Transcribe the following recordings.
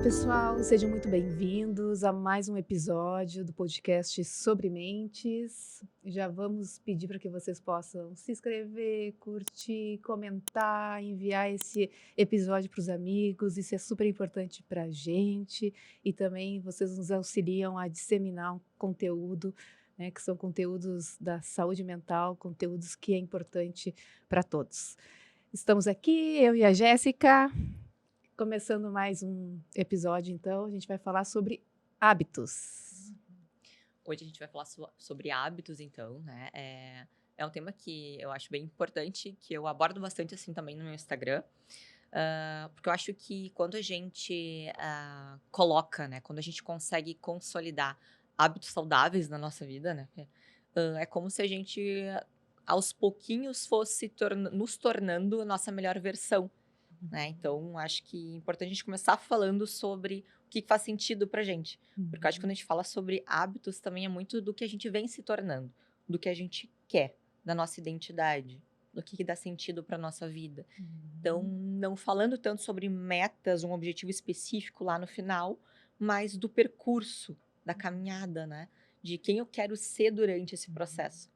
pessoal, sejam muito bem-vindos a mais um episódio do podcast Sobre Mentes. Já vamos pedir para que vocês possam se inscrever, curtir, comentar, enviar esse episódio para os amigos. Isso é super importante para a gente e também vocês nos auxiliam a disseminar um conteúdo, né, que são conteúdos da saúde mental, conteúdos que é importante para todos. Estamos aqui, eu e a Jéssica. Começando mais um episódio, então, a gente vai falar sobre hábitos. Hoje a gente vai falar sobre hábitos, então, né? É um tema que eu acho bem importante, que eu abordo bastante, assim, também no meu Instagram. Porque eu acho que quando a gente coloca, né? Quando a gente consegue consolidar hábitos saudáveis na nossa vida, né? É como se a gente, aos pouquinhos, fosse nos tornando a nossa melhor versão, né? Então, acho que é importante a gente começar falando sobre o que faz sentido pra gente. Porque eu acho que quando a gente fala sobre hábitos, também é muito do que a gente vem se tornando, do que a gente quer, da nossa identidade, do que dá sentido pra nossa vida. Então, não falando tanto sobre metas, um objetivo específico lá no final, mas do percurso, da caminhada, né? De quem eu quero ser durante esse processo.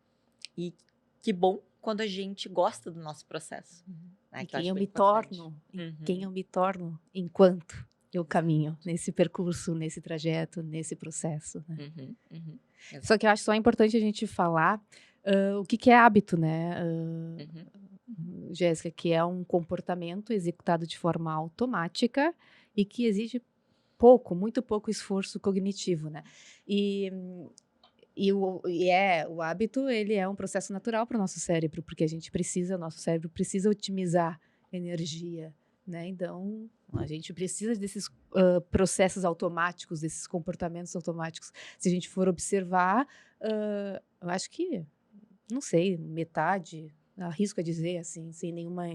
E que bom quando a gente gosta do nosso processo. E Que eu quem acho eu bem me importante. torno, quem eu me torno enquanto eu caminho nesse percurso, nesse trajeto, nesse processo, né? Só que eu acho só importante a gente falar o que é hábito, né, Jéssica, que é um comportamento executado de forma automática e que exige muito pouco esforço cognitivo, né? O hábito, ele é um processo natural para o nosso cérebro, porque o nosso cérebro precisa otimizar energia, né? Então, a gente precisa desses processos automáticos, desses comportamentos automáticos. Se a gente for observar, eu acho que, não sei, metade, arrisco a dizer, assim, sem nenhuma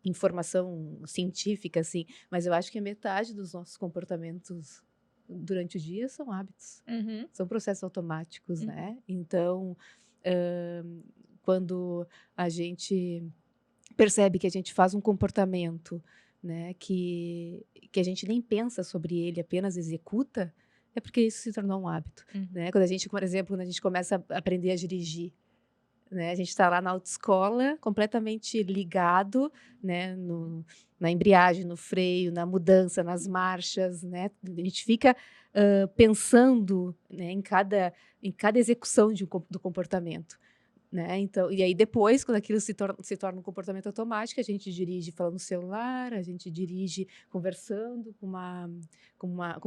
informação científica, assim, mas eu acho que a metade dos nossos comportamentos durante o dia são hábitos. São processos automáticos, né? Então, quando a gente percebe que a gente faz um comportamento, né, que a gente nem pensa sobre ele, apenas executa, é porque isso se tornou um hábito, né? Quando a gente, por exemplo, quando a gente começa a aprender a dirigir, né, a gente está lá na autoescola, completamente ligado, né, na embreagem, no freio, na mudança, nas marchas, né? A gente fica pensando, né, em cada execução do comportamento, né? Então, e aí depois, quando aquilo se torna um comportamento automático, a gente dirige falando no celular, a gente dirige conversando com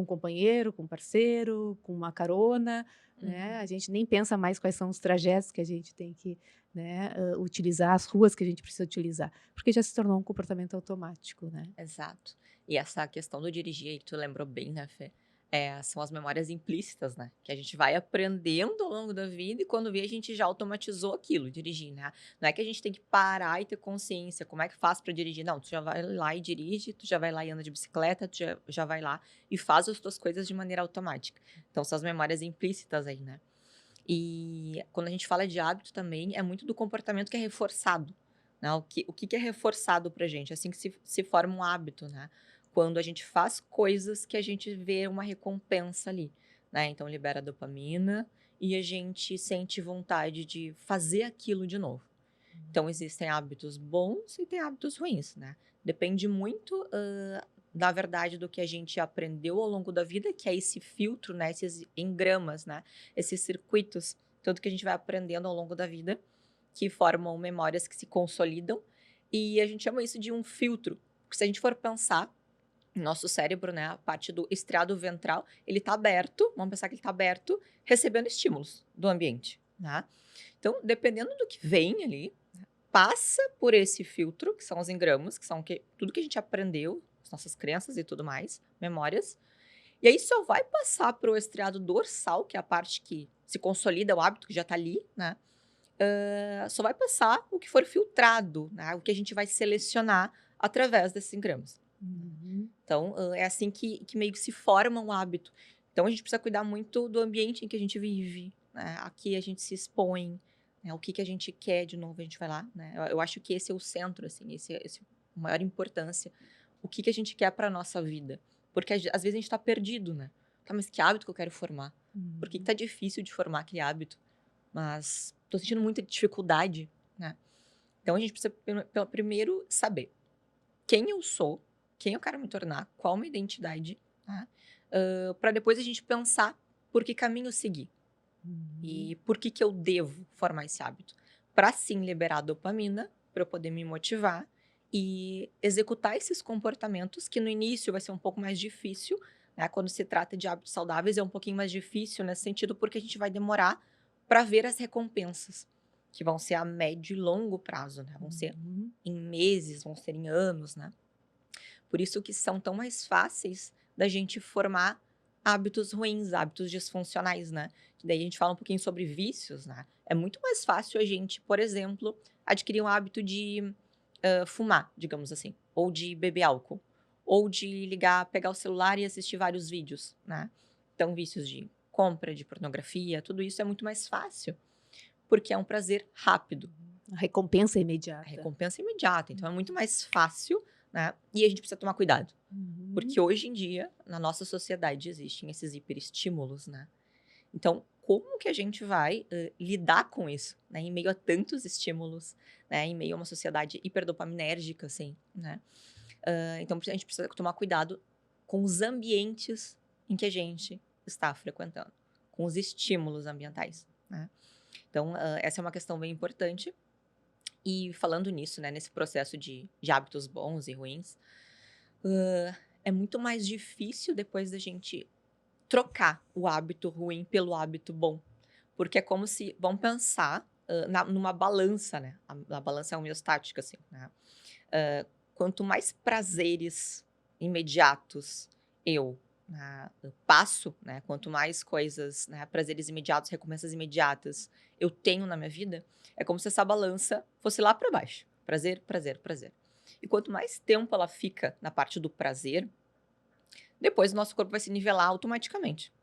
um companheiro, com um parceiro, com uma carona, né? A gente nem pensa mais quais são os trajetos que a gente tem que, né, utilizar, as ruas que a gente precisa utilizar, porque já se tornou um comportamento automático, né? Exato. E essa questão do dirigir aí, tu lembrou bem, né, Fê? São as memórias implícitas, né? Que a gente vai aprendendo ao longo da vida e quando vê a gente já automatizou aquilo, dirigir, né? Não é que a gente tem que parar e ter consciência, como é que faz pra dirigir? Não, tu já vai lá e dirige, tu já vai lá e anda de bicicleta, tu já vai lá e faz as tuas coisas de maneira automática. Então são as memórias implícitas aí, né? E quando a gente fala de hábito também, é muito do comportamento que é reforçado, né? O que é reforçado pra gente? Assim que se forma um hábito, né? Quando a gente faz coisas que a gente vê uma recompensa ali, né? Então libera dopamina e a gente sente vontade de fazer aquilo de novo. Então existem hábitos bons e tem hábitos ruins, né? Depende muito, na verdade, do que a gente aprendeu ao longo da vida, que é esse filtro, né? Esses engramas, né? Esses circuitos, tudo que a gente vai aprendendo ao longo da vida, que formam memórias que se consolidam. E a gente chama isso de um filtro. Porque se a gente for pensar, nosso cérebro, né, a parte do estriado ventral, ele está aberto, vamos pensar que ele está aberto, recebendo estímulos do ambiente, né? Então, dependendo do que vem ali, passa por esse filtro, que são os engramas, que são tudo que a gente aprendeu, as nossas crenças e tudo mais, memórias. E aí só vai passar para o estriado dorsal, que é a parte que se consolida o hábito, que já está ali, né? Só vai passar o que for filtrado, né? O que a gente vai selecionar através desses engramas. Então, é assim que meio que se forma um hábito. Então, a gente precisa cuidar muito do ambiente em que a gente vive, né? Aqui a gente se expõe, né? O que a gente quer de novo, a gente vai lá, né? Eu acho que esse é o centro, assim, esse é a maior importância. O que a gente quer para a nossa vida, Porque às vezes a gente tá perdido, né? Tá, mas que hábito que eu quero formar? Por que Uhum. tá difícil de formar aquele hábito? Mas tô sentindo muita dificuldade, né? Então a gente precisa primeiro saber quem eu sou, quem eu quero me tornar, qual a minha identidade, tá? Para depois a gente pensar por que caminho seguir Uhum. e por que que eu devo formar esse hábito. Para sim liberar dopamina, para eu poder me motivar e executar esses comportamentos que no início vai ser um pouco mais difícil, né? Quando se trata de hábitos saudáveis é um pouquinho mais difícil nesse sentido porque a gente vai demorar para ver as recompensas, que vão ser a médio e longo prazo, né? Vão ser Uhum. em meses, vão ser em anos, né? Por isso que são tão mais fáceis da gente formar hábitos ruins, hábitos disfuncionais, né? Que daí a gente fala um pouquinho sobre vícios, né? É muito mais fácil a gente, por exemplo, adquirir um hábito de fumar, digamos assim, ou de beber álcool, ou de ligar, pegar o celular e assistir vários vídeos, né? Então, vícios de compra, de pornografia, tudo isso é muito mais fácil, porque é um prazer rápido. A recompensa é A imediata. recompensa é imediata, então é muito mais fácil, né? E a gente precisa tomar cuidado. Uhum. Porque hoje em dia, na nossa sociedade, existem esses hiperestímulos, né? Então, como que a gente vai lidar com isso, né? Em meio a tantos estímulos, né? Em meio a uma sociedade hiperdopaminérgica, assim, né? Então, a gente precisa tomar cuidado com os ambientes em que a gente está frequentando, com os estímulos ambientais, né? Então, essa é uma questão bem importante. E falando nisso, né? Nesse processo de hábitos bons e ruins, é muito mais difícil depois da gente trocar o hábito ruim pelo hábito bom. Porque é como se, vamos pensar numa balança, né? A balança é homeostática, assim, né? Quanto mais prazeres imediatos eu passo, né? Quanto mais coisas, né? Prazeres imediatos, recompensas imediatas eu tenho na minha vida, é como se essa balança fosse lá para baixo. Prazer, prazer, prazer. E quanto mais tempo ela fica na parte do prazer, depois o nosso corpo vai se nivelar automaticamente,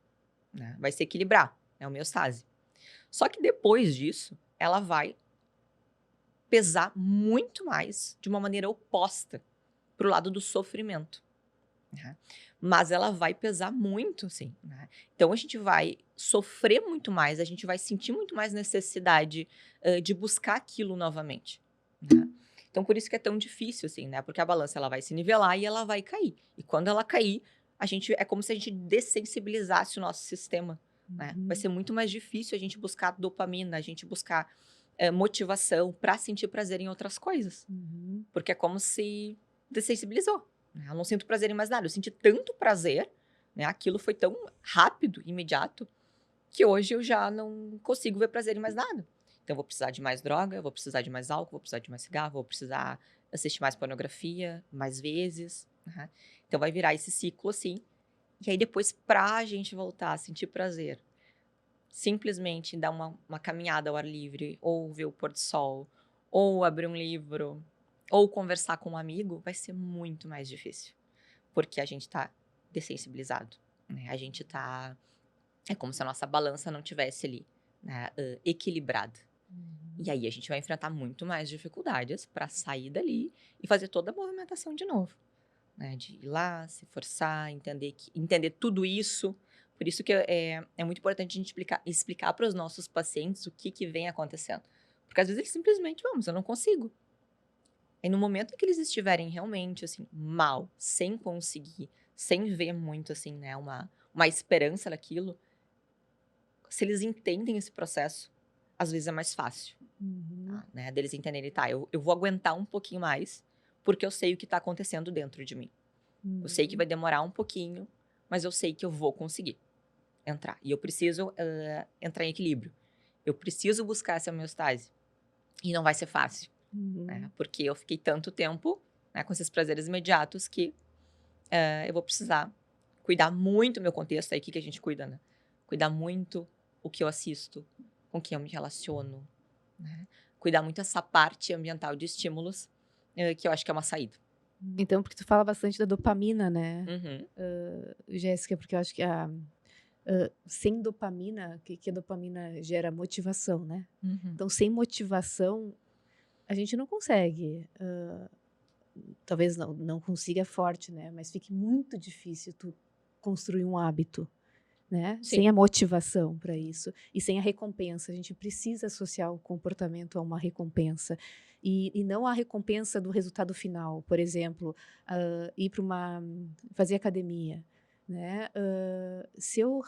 né? Vai se equilibrar, é homeostase. Só que depois disso, ela vai pesar muito mais de uma maneira oposta para o lado do sofrimento, né? Mas ela vai pesar muito, sim, né? Então a gente vai sofrer muito mais, a gente vai sentir muito mais necessidade de buscar aquilo novamente, né? Então por isso que é tão difícil, assim, né? Porque a balança ela vai se nivelar e ela vai cair. E quando ela cair, é como se a gente dessensibilizasse o nosso sistema, né? Vai Uhum. ser muito mais difícil a gente buscar dopamina, a gente buscar motivação para sentir prazer em outras coisas. Uhum. Porque é como se dessensibilizou, né? Eu não sinto prazer em mais nada. Eu senti tanto prazer, né? Aquilo foi tão rápido, imediato, que hoje eu já não consigo ver prazer em mais nada. Então, eu vou precisar de mais droga, eu vou precisar de mais álcool, vou precisar de mais cigarro, vou precisar assistir mais pornografia, mais vezes, né? Então, vai virar esse ciclo assim. E aí, depois, pra gente voltar a sentir prazer, simplesmente dar uma caminhada ao ar livre, ou ver o pôr do sol, ou abrir um livro, ou conversar com um amigo, vai ser muito mais difícil. Porque a gente tá dessensibilizado, né? A gente tá. É como se a nossa balança não tivesse ali, né, equilibrada. E Uhum. aí a gente vai enfrentar muito mais dificuldades para sair dali e fazer toda a movimentação de novo, né? De ir lá, se forçar, entender tudo isso. Por isso que é muito importante a gente explicar para os nossos pacientes o que vem acontecendo. Porque às vezes eles simplesmente, vamos, eu não consigo. E no momento em que eles estiverem realmente, assim, mal, sem conseguir, sem ver muito, assim, né, uma esperança daquilo, se eles entendem esse processo, às vezes é mais fácil, Uhum. tá, né, deles entenderem, tá, eu vou aguentar um pouquinho mais, porque eu sei o que tá acontecendo dentro de mim. Eu sei que Uhum. vai demorar um pouquinho, mas eu sei que eu vou conseguir entrar. E eu preciso entrar em equilíbrio. Eu preciso buscar essa homeostase. E não vai ser fácil, né? Uhum. Porque eu fiquei tanto tempo, né, com esses prazeres imediatos que eu vou precisar cuidar muito do meu contexto. Aí o que a gente cuida, né? Cuidar muito o que eu assisto, com quem eu me relaciono, né? Cuidar muito essa parte ambiental de estímulos, que eu acho que é uma saída. Então, porque tu fala bastante da dopamina, né, Uhum, Jéssica, porque eu acho que sem dopamina, que a dopamina gera motivação, né. uhum, Então, sem motivação, a gente não consegue, talvez não consiga forte, né? Mas fique muito difícil tu construir um hábito, né? Sim. Sem a motivação para isso e sem a recompensa. A gente precisa associar o comportamento a uma recompensa e não a recompensa do resultado final. Por exemplo, ir para fazer academia, né? Se eu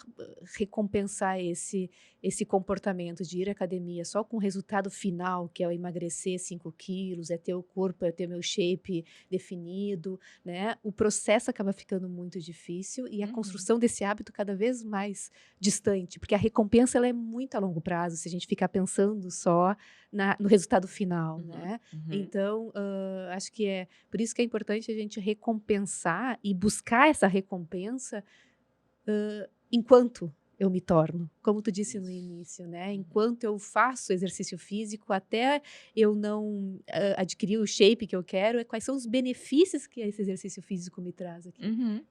recompensar esse comportamento de ir à academia só com o resultado final, que é eu emagrecer 5 quilos, é ter o corpo, é ter meu shape definido, né? O processo acaba ficando muito difícil e a construção desse hábito cada vez mais distante, porque a recompensa ela é muito a longo prazo, se a gente ficar pensando só no resultado final, né? Então, acho que por isso que é importante a gente recompensar e buscar essa recompensa enquanto eu me torno, como tu disse no início, né? Enquanto eu faço exercício físico, até eu não adquirir o shape que eu quero, quais são os benefícios que esse exercício físico me traz aqui?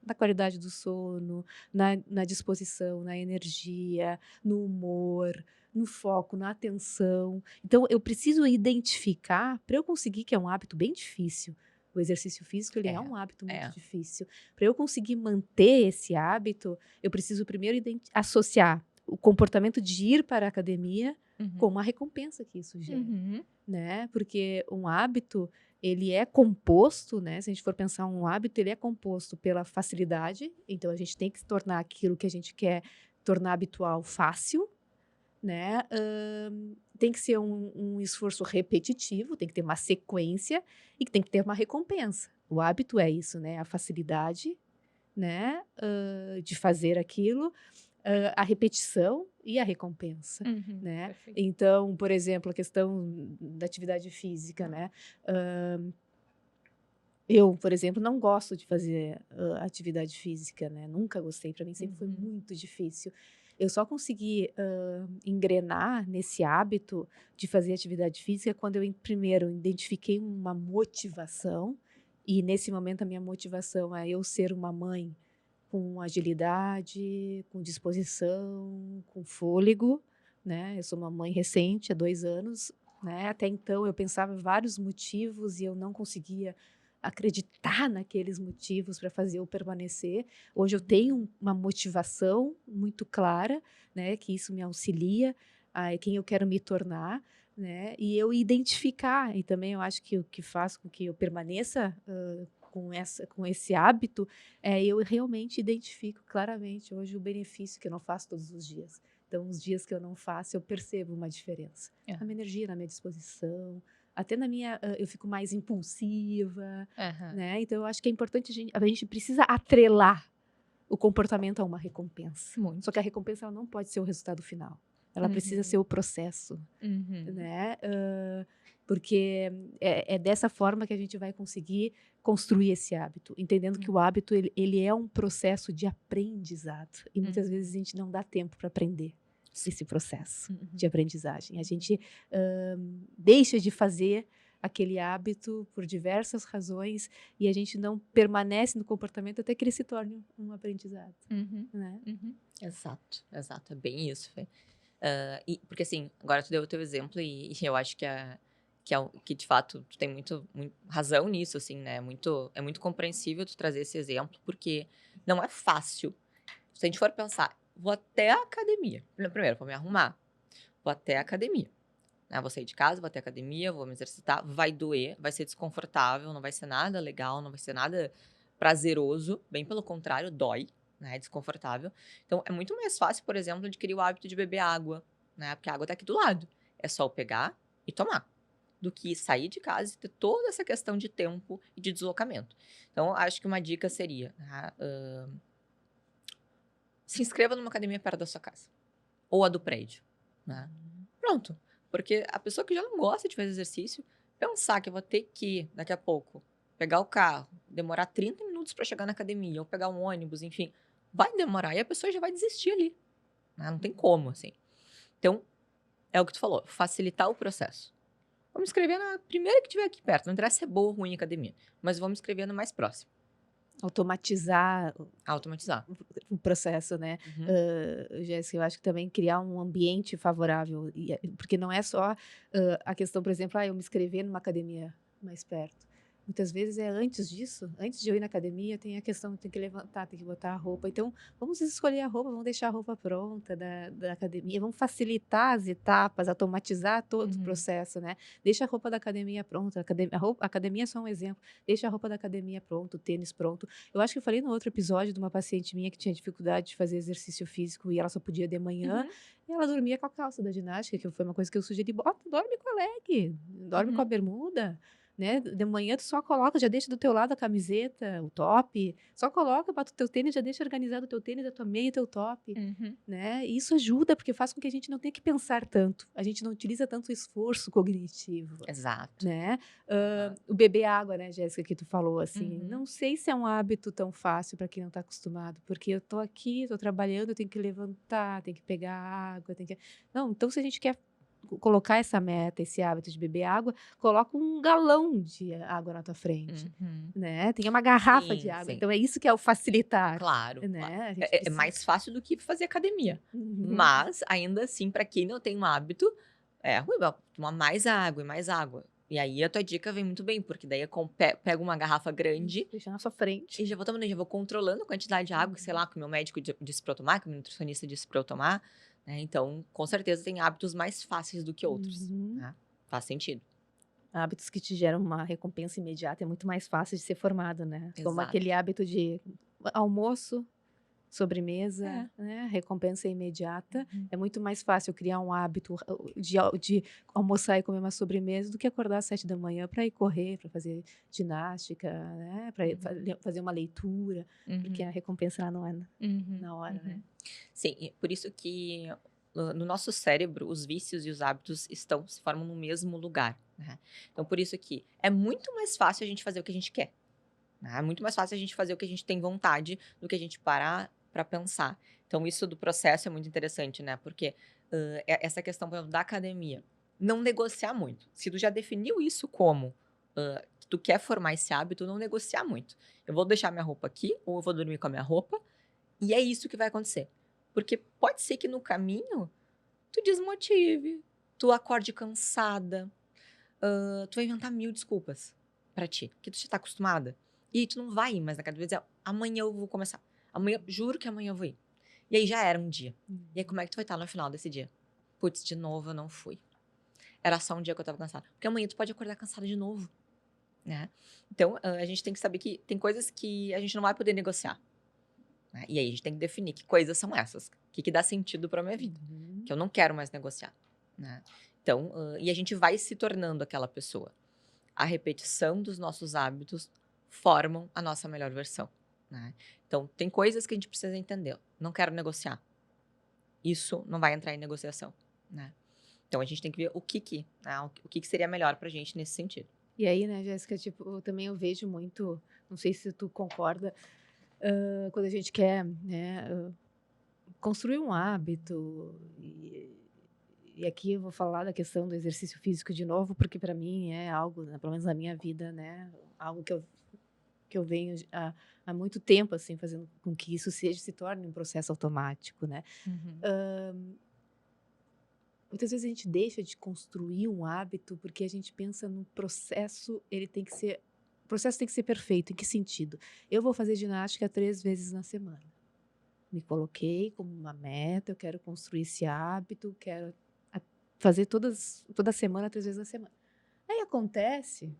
Na qualidade do sono, na disposição, na energia, no humor, no foco, na atenção. Então, eu preciso identificar, para eu conseguir, que é um hábito bem difícil, o exercício físico ele é um hábito muito difícil. Para eu conseguir manter esse hábito, eu preciso primeiro associar o comportamento de ir para a academia com uma recompensa que isso gera, né? Porque um hábito, ele é composto, né? Se a gente for pensar um hábito, ele é composto pela facilidade. Então, a gente tem que tornar aquilo que a gente quer tornar habitual fácil, né? Tem que ser um esforço repetitivo, tem que ter uma sequência e tem que ter uma recompensa. O hábito é isso, né? A facilidade, né? De fazer aquilo, a repetição e a recompensa, né? Perfeito. Então, por exemplo, a questão da atividade física, né? Eu, por exemplo, não gosto de fazer atividade física, né? Nunca gostei, para mim sempre foi muito difícil. Eu só consegui engrenar nesse hábito de fazer atividade física quando eu, primeiro, identifiquei uma motivação, e nesse momento a minha motivação é eu ser uma mãe com agilidade, com disposição, com fôlego, né? Eu sou uma mãe recente, há 2 anos, né? Até então eu pensava em vários motivos e eu não conseguia acreditar naqueles motivos para fazer eu permanecer. Hoje eu tenho uma motivação muito clara, né? Que isso me auxilia a quem eu quero me tornar, né? E eu identificar, e também eu acho que o que faz com que eu permaneça com esse hábito, eu realmente identifico claramente hoje o benefício que eu não faço todos os dias. Então, os dias que eu não faço, eu percebo uma diferença. Na minha energia, na minha disposição, até na minha... eu fico mais impulsiva, né? Então, eu acho que é importante, a gente precisa atrelar o comportamento a uma recompensa. Só que a recompensa ela não pode ser o resultado final. Ela precisa ser o processo, né? Porque é dessa forma que a gente vai conseguir construir esse hábito, entendendo que o hábito ele é um processo de aprendizado e muitas vezes a gente não dá tempo para aprender esse processo de aprendizagem. A gente deixa de fazer aquele hábito por diversas razões e a gente não permanece no comportamento até que ele se torne um aprendizado, né? Exato, é bem isso, Fê. Porque assim, agora tu deu o teu exemplo e eu acho que de fato tu tem muito razão nisso, assim, né? É muito compreensível tu trazer esse exemplo, porque não é fácil. Se a gente for pensar, vou até a academia. Primeiro, vou me arrumar, vou até a academia. Né? Vou sair de casa, vou até a academia, vou me exercitar, vai doer, vai ser desconfortável, não vai ser nada legal, não vai ser nada prazeroso, bem pelo contrário, dói. Né, desconfortável. Então, é muito mais fácil, por exemplo, adquirir o hábito de beber água, né? Porque a água tá aqui do lado. É só eu pegar e tomar. Do que sair de casa e ter toda essa questão de tempo e de deslocamento. Então, acho que uma dica seria, né, se inscreva numa academia perto da sua casa. Ou a do prédio. Né? Pronto. Porque a pessoa que já não gosta de fazer exercício, pensar que eu vou ter que, daqui a pouco, pegar o carro, demorar 30 minutos para chegar na academia, ou pegar um ônibus, enfim, vai demorar e a pessoa já vai desistir ali. Né? Não tem como, assim. Então, é o que tu falou, facilitar o processo. Vamos escrever na primeira que tiver aqui perto. Não interessa se é boa ou ruim a academia, mas vamos escrever no mais próximo. Automatizar o processo, né? Jéssica, eu acho que também criar um ambiente favorável, porque não é só a questão, por exemplo, eu me inscrever numa academia mais perto. Muitas vezes é antes disso, antes de eu ir na academia, tem a questão, tem que levantar, tem que botar a roupa. Então, vamos escolher a roupa, vamos deixar a roupa pronta da academia, vamos facilitar as etapas, automatizar todo o Uhum. processo, né? Deixa a roupa da academia pronta, a academia é só um exemplo, deixa a roupa da academia pronta, o tênis pronto. Eu acho que eu falei no outro episódio de uma paciente minha que tinha dificuldade de fazer exercício físico e ela só podia de manhã, Uhum. e ela dormia com a calça da ginástica, que foi uma coisa que eu sugeri, bota, dorme com a leg, dorme com a Uhum. bermuda, né? De manhã tu só coloca, já deixa do teu lado a camiseta, o top, só coloca, bota o teu tênis, já deixa organizado o teu tênis, a tua meia e o teu top, Uhum. né? E isso ajuda, porque faz com que a gente não tenha que pensar tanto, a gente não utiliza tanto esforço cognitivo, Exato. né? Aham. O beber água, né, Jéssica, que tu falou, assim, Uhum. não sei se é um hábito tão fácil para quem não está acostumado, porque eu tô aqui, tô trabalhando, eu tenho que levantar, tenho que pegar água, tenho que... Não, então se a gente quer colocar essa meta, esse hábito de beber água, coloca um galão de água na tua frente, Uhum. né? Tem uma garrafa de Sim, água. sim. Então é isso que é o facilitar, Claro, claro. né? A gente É precisa. mais fácil do que fazer academia. Uhum. Mas, ainda assim, para quem não tem um hábito, é ruim, vai tomar mais água e mais água. E aí a tua dica vem muito bem, porque daí eu pego uma garrafa grande Deixa na sua frente. e já vou tomando, já vou controlando a quantidade de água, que, sei Uhum. lá, que o meu médico disse pra eu tomar, que o meu nutricionista disse pra eu tomar, né? Então, com certeza tem hábitos mais fáceis do que outros, Uhum. né? Faz sentido. Hábitos que te geram uma recompensa imediata é muito mais fácil de ser formado, né? Como Exato. aquele hábito de almoço, sobremesa, É. né, recompensa imediata. Uhum. É muito mais fácil criar um hábito de almoçar e comer uma sobremesa do que acordar às 7 da manhã para ir correr, para fazer ginástica, né, para Uhum. fazer uma leitura, porque a Uhum. recompensa ela não é Uhum. na hora, né? Uhum. Sim, e por isso que no nosso cérebro, os vícios e os hábitos se formam no mesmo lugar, né? Então, por isso que é muito mais fácil a gente fazer o que a gente quer, né? É muito mais fácil a gente fazer o que a gente tem vontade do que a gente parar para pensar. Então, isso do processo é muito interessante, né? Porque essa questão, por exemplo, da academia, não negociar muito. Se tu já definiu isso como que tu quer formar esse hábito, não negociar muito. Eu vou deixar minha roupa aqui, ou eu vou dormir com a minha roupa, e é isso que vai acontecer. Porque pode ser que no caminho tu desmotive, tu acorde cansada, tu vai inventar mil desculpas pra ti, que tu já tá acostumada. E aí tu não vai ir mais na academia e dizer, amanhã eu vou começar. Amanhã, juro que amanhã eu vou ir. E aí já era um dia. E aí como é que tu vai estar no final desse dia? Putz, de novo eu não fui. Era só um dia que eu tava cansada. Porque amanhã tu pode acordar cansada de novo, né? Então, a gente tem que saber que tem coisas que a gente não vai poder negociar, né? E aí a gente tem que definir que coisas são essas, o que dá sentido para minha vida, Uhum. que eu não quero mais negociar, né? Então, e a gente vai se tornando aquela pessoa. A repetição dos nossos hábitos formam a nossa melhor versão, né? Então, tem coisas que a gente precisa entender. Não quero negociar. Isso não vai entrar em negociação, né? Então, a gente tem que ver né, o que seria melhor pra gente nesse sentido. E aí, né, Jéssica, tipo, eu vejo muito, não sei se tu concorda, quando a gente quer, né, construir um hábito, e aqui eu vou falar da questão do exercício físico de novo, porque para mim é algo, né, pelo menos na minha vida, né, algo que eu venho há muito tempo, assim, fazendo com que isso se torne um processo automático, né. Uhum. Muitas vezes a gente deixa de construir um hábito porque a gente pensa no processo, o processo tem que ser perfeito. Em que sentido? Eu vou fazer ginástica 3 vezes na semana. Me coloquei como uma meta, eu quero construir esse hábito, quero a fazer toda semana, 3 vezes na semana. Aí acontece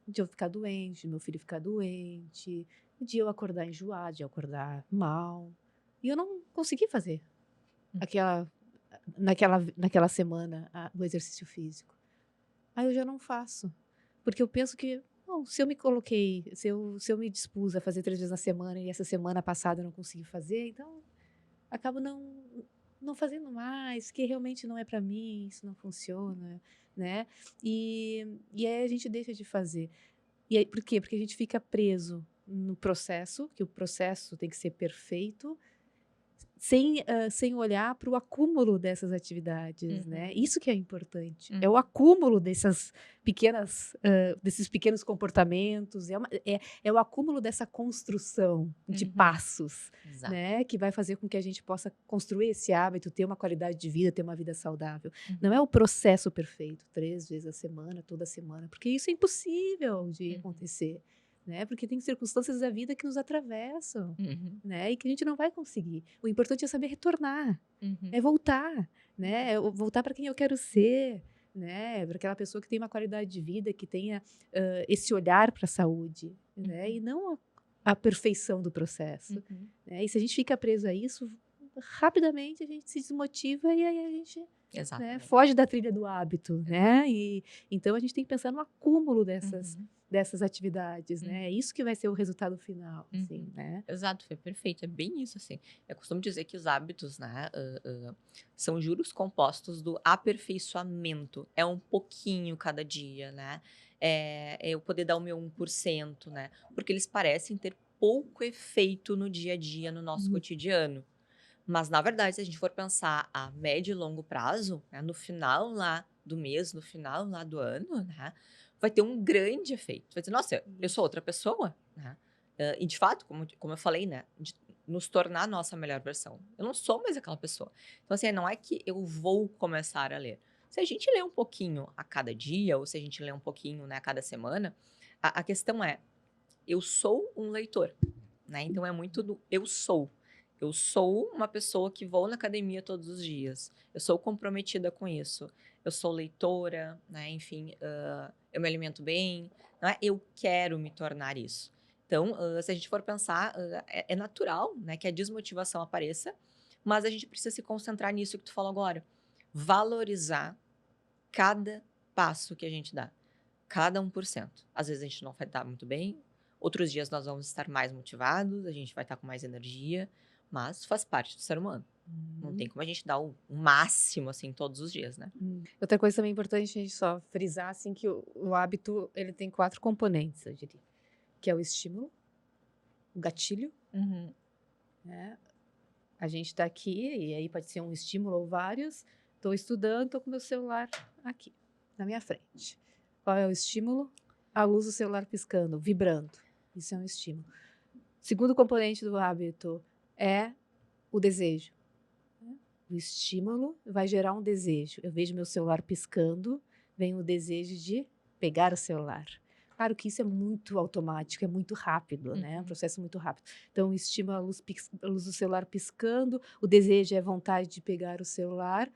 de eu ficar doente, de meu filho ficar doente, de eu acordar enjoada, de eu acordar mal, e eu não consegui fazer Hum. aquela naquela semana o exercício físico. Aí eu já não faço, porque eu penso que, bom, se eu me coloquei, se eu me dispus a fazer 3 vezes na semana e essa semana passada eu não consegui fazer, então acabo não fazendo mais, que realmente não é para mim, isso não funciona, né. E aí a gente deixa de fazer. E aí por quê? Porque a gente fica preso no processo, que o processo tem que ser perfeito, sem olhar para o acúmulo dessas atividades, né? Uhum. Isso que é importante. É Uhum. o acúmulo desses pequenos comportamentos, é o acúmulo dessa construção de Uhum. passos, Exato. né? Que vai fazer com que a gente possa construir esse hábito, ter uma qualidade de vida, ter uma vida saudável. Não Uhum. é o processo perfeito, 3 vezes a semana, toda semana, porque isso é impossível de Uhum. acontecer, né? Porque tem circunstâncias da vida que nos atravessam, Uhum. né? E que a gente não vai conseguir. O importante é saber retornar, Uhum. é voltar, né? É voltar para quem eu quero ser, né? Para aquela pessoa que tem uma qualidade de vida, que tenha esse olhar para a saúde, né? E Uhum. não a perfeição do processo, Uhum. né? E se a gente fica preso a isso, rapidamente a gente se desmotiva e aí a gente, né, Exatamente. foge da trilha do hábito, né? E então a gente tem que pensar no acúmulo Uhum. dessas atividades, né? É Uhum. isso que vai ser o resultado final, assim, Uhum. né? Exato, foi perfeito. É bem isso, assim. Eu costumo dizer que os hábitos, né, são juros compostos do aperfeiçoamento. É um pouquinho cada dia, né? É eu poder dar o meu 1%, né? Porque eles parecem ter pouco efeito no dia a dia, no nosso Hum. cotidiano. Mas, na verdade, se a gente for pensar a médio e longo prazo, né, no final lá do mês, no final lá do ano, né, vai ter um grande efeito. Vai dizer, nossa, eu sou Isso. outra pessoa, né? E de fato, como eu falei, né, de nos tornar a nossa melhor versão. Eu não sou mais aquela pessoa. Então, assim, não é que eu vou começar a ler. Se a gente lê um pouquinho a cada dia, ou se a gente lê um pouquinho, né, a cada semana, a questão é, eu sou um leitor, né? Então é muito do eu sou. Eu sou uma pessoa que vou na academia todos os dias. Eu sou comprometida com isso. Eu sou leitora, né? Enfim, eu me alimento bem. Não é? Eu quero me tornar isso. Então, se a gente for pensar, é natural, né, que a desmotivação apareça, mas a gente precisa se concentrar nisso que tu falou agora. Valorizar cada passo que a gente dá. Cada 1%. Às vezes a gente não vai estar muito bem, outros dias nós vamos estar mais motivados, a gente vai estar com mais energia, mas faz parte do ser humano. Não tem Uhum. como a gente dar o máximo, assim, todos os dias, né. Outra coisa também importante a gente só frisar, assim, que o hábito, ele tem 4 componentes, eu diria, que é o estímulo, o gatilho, Uhum. né? A gente está aqui, e aí pode ser um estímulo ou vários. Estou estudando, estou com meu celular aqui, na minha frente. Qual é o estímulo? A luz do celular piscando, vibrando. Isso é um estímulo. Segundo componente do hábito é o desejo, né? O estímulo vai gerar um desejo. Eu vejo meu celular piscando, vem o desejo de pegar o celular. Claro que isso é muito automático, é muito rápido, né? É um Uhum. processo muito rápido. Então, o estímulo, a luz do celular piscando, o desejo é a vontade de pegar o celular,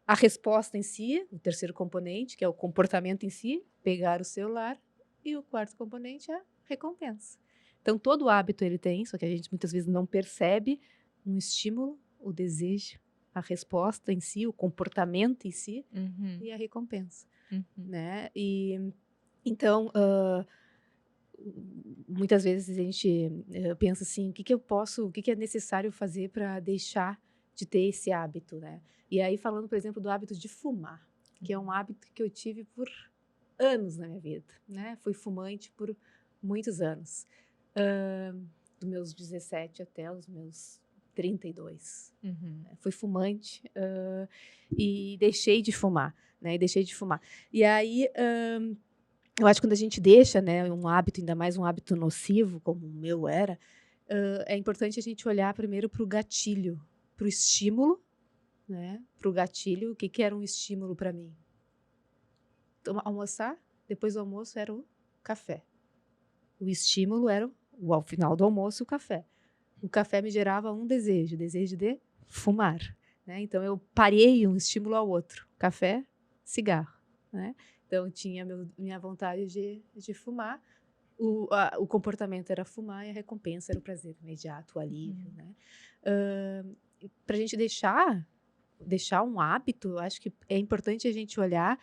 a resposta em si, o terceiro componente, que é o comportamento em si, pegar o celular, e o quarto componente é a recompensa. Então, todo hábito ele tem, só que a gente muitas vezes não percebe um estímulo, o desejo, a resposta em si, o comportamento em si Uhum. e a recompensa, Uhum. né? E então, muitas vezes a gente pensa assim, o que que é necessário fazer para deixar de ter esse hábito, né? E aí falando, por exemplo, do hábito de fumar, que é um Uhum. hábito que eu tive por anos na minha vida, né? Fui fumante por muitos anos, dos meus 17 até os meus 32. Uhum. Né? Fui fumante e deixei de fumar, né? E deixei de fumar. E aí eu acho que quando a gente deixa, né, um hábito, ainda mais um hábito nocivo, como o meu era, é importante a gente olhar primeiro para o gatilho, para o estímulo, né? Para o gatilho, o que que era um estímulo para mim? Almoçar, depois do almoço era o café. O estímulo era ao final do almoço, o café. O café me gerava um desejo, o desejo de fumar, né? Então eu parei um estímulo ao outro, café, cigarro, né? Então eu tinha minha vontade de fumar, o comportamento era fumar e a recompensa era o prazer imediato, o alívio, Uhum. né? Para a gente deixar um hábito, eu acho que é importante a gente olhar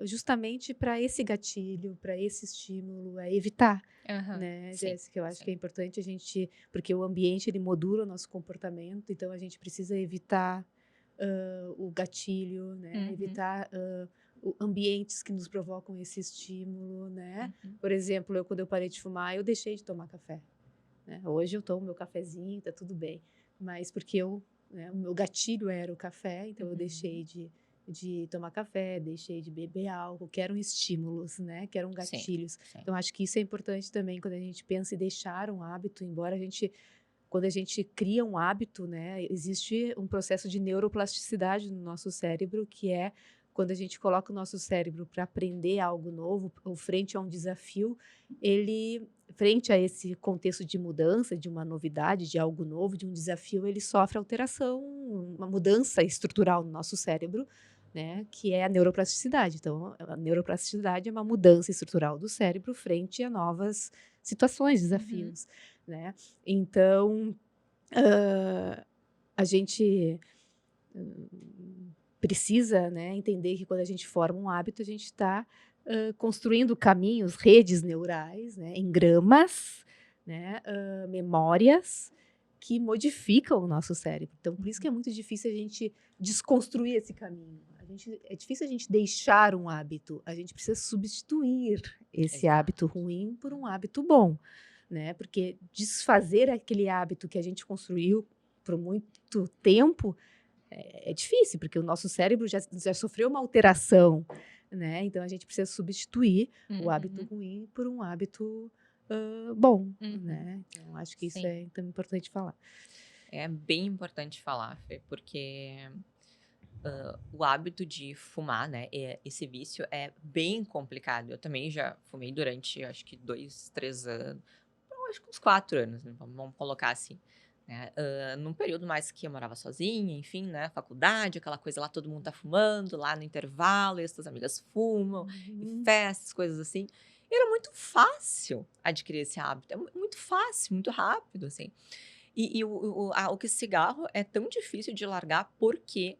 justamente para esse gatilho, para esse estímulo, evitar, Aham. né, Sim, Jéssica? Eu acho que sim. é importante a gente, porque o ambiente ele modula o nosso comportamento, então a gente precisa evitar o gatilho, né? Uhum. Evitar ambientes que nos provocam esse estímulo, né? Uhum. Por exemplo, quando eu parei de fumar, eu deixei de tomar café, né? Hoje eu tomo meu cafezinho, tá tudo bem. mas porque né, o meu gatilho era o café, então eu deixei de tomar café, deixei de beber álcool, que eram estímulos, né, que eram Sim, gatilhos. sim. Então acho que isso é importante também quando a gente pensa em deixar um hábito, embora quando a gente cria um hábito, né, existe um processo de neuroplasticidade no nosso cérebro, que é quando a gente coloca o nosso cérebro para aprender algo novo, ou frente a um desafio, frente a esse contexto de mudança, de uma novidade, de algo novo, de um desafio, ele sofre alteração, uma mudança estrutural no nosso cérebro, né, que é a neuroplasticidade. Então, a neuroplasticidade é uma mudança estrutural do cérebro frente a novas situações, desafios, né? Então, a gente precisa, né, entender que quando a gente forma um hábito, a gente está construindo caminhos, redes neurais, né, engramas, né, memórias que modificam o nosso cérebro. Então, por isso que é muito difícil a gente desconstruir esse caminho. É difícil a gente deixar um hábito. A gente precisa substituir esse Exato. hábito ruim por um hábito bom, né? Porque desfazer aquele hábito que a gente construiu por muito tempo é difícil, porque o nosso cérebro já sofreu uma alteração, né? Então a gente precisa substituir o hábito ruim por um hábito bom, né? Então acho que isso Sim. é então, importante falar. É bem importante falar, Fê, porque o hábito de fumar, né? Esse vício é bem complicado. Eu também já fumei durante, acho que 2, 3 anos. Eu acho que uns 4 anos, né? Vamos colocar assim. Né? Num período mais que eu morava sozinha, enfim, né? Faculdade, aquela coisa lá, todo mundo tá fumando, lá no intervalo, e as tuas amigas fumam, e festas, coisas assim. E era muito fácil adquirir esse hábito. É muito fácil, muito rápido, assim. E o que cigarro é tão difícil de largar porque